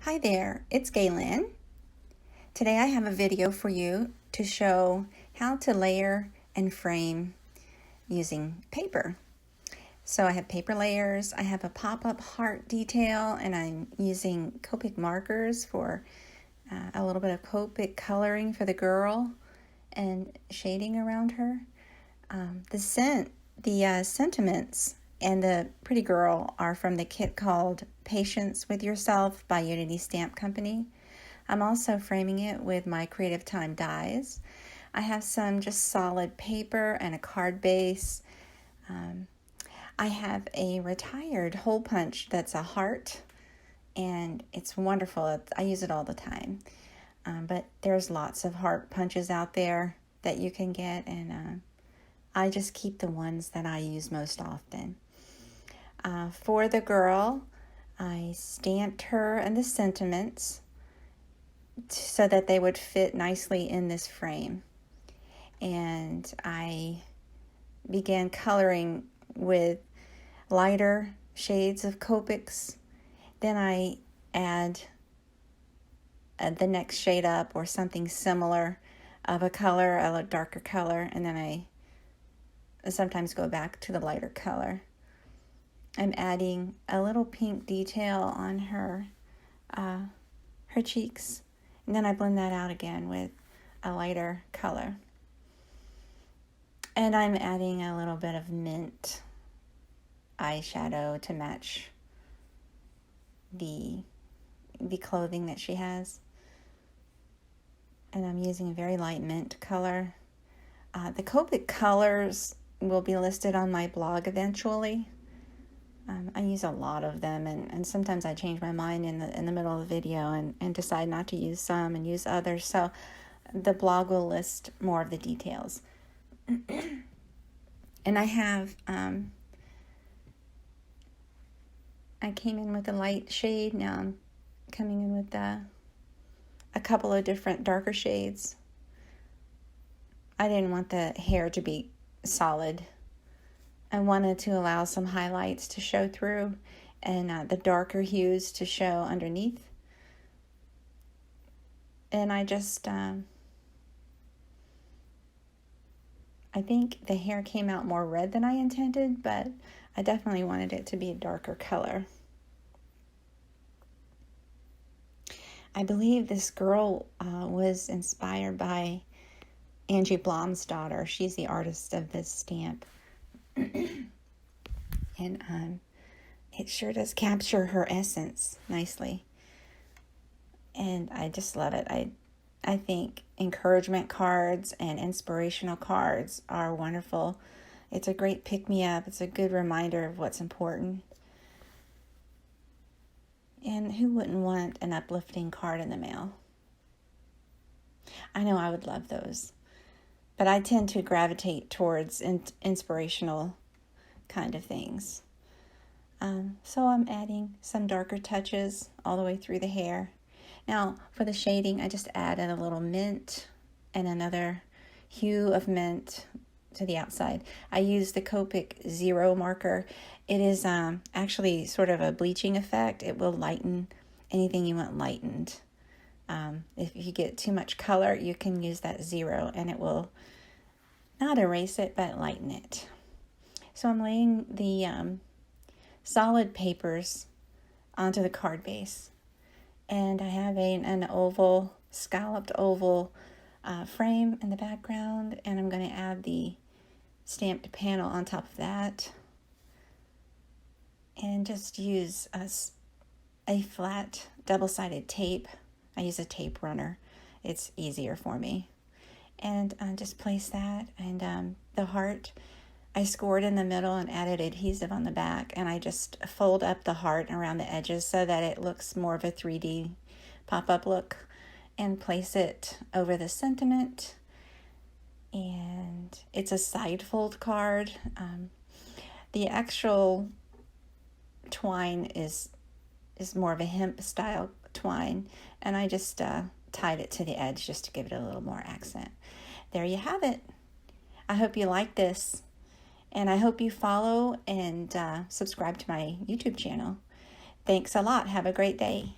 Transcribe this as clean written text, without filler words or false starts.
Hi there, it's Gaylin. Today I have a video for you to show how to layer and frame using paper. So I have paper layers, I have a pop-up heart detail, and I'm using Copic markers for a little bit of Copic coloring for the girl and shading around her. The sentiments and the pretty girl are from the kit called Patience with Yourself by Unity Stamp Company. I'm also framing it with my Creative Time dies. I have some just solid paper and a card base. I have a retired hole punch that's a heart, and it's wonderful. I use it all the time. But there's lots of heart punches out there that you can get, and I just keep the ones that I use most often. For the girl, I stamped her and the sentiments so that they would fit nicely in this frame. And I began coloring with lighter shades of Copics. Then I add the next shade up or something similar of a color, a darker color, and then I sometimes go back to the lighter color. I'm adding a little pink detail on her cheeks, and then I blend that out again with a lighter color. And I'm adding a little bit of mint eyeshadow to match the clothing that she has. And I'm using a very light mint color. The Copic colors will be listed on my blog eventually. I use a lot of them, and sometimes I change my mind in the middle of the video and decide not to use some and use others. So the blog will list more of the details. And I have, I came in with a light shade. Now I'm coming in with a couple of different darker shades. I didn't want the hair to be solid. I wanted to allow some highlights to show through and the darker hues to show underneath. And I just, I think the hair came out more red than I intended, but I definitely wanted it to be a darker color. I believe this girl was inspired by Angie Blom's daughter. She's the artist of this stamp. And it sure does capture her essence nicely. And I just love it. I think encouragement cards and inspirational cards are wonderful. It's a great pick-me-up. It's a good reminder of what's important. And who wouldn't want an uplifting card in the mail? I know I would love those. But I tend to gravitate towards inspirational kind of things. So I'm adding some darker touches all the way through the hair. Now, for the shading, I just added a little mint and another hue of mint to the outside. I use the Copic 0 marker. It is actually sort of a bleaching effect. It will lighten anything you want lightened. If you get too much color, you can use that 0 and it will not erase it, but lighten it. So I'm laying the solid papers onto the card base. And I have an oval, scalloped oval frame in the background, and I'm going to add the stamped panel on top of that. And just use a flat double-sided tape. I use a tape runner. It's easier for me. And just place that, and the heart I scored in the middle and added adhesive on the back, and I just fold up the heart around the edges so that it looks more of a 3D pop-up look, and place it over the sentiment. And it's a side fold card. The actual twine is more of a hemp style twine, and I just tied it to the edge just to give it a little more accent. There you have it. I hope you like this, and I hope you follow and subscribe to my YouTube channel. Thanks a lot. Have a great day.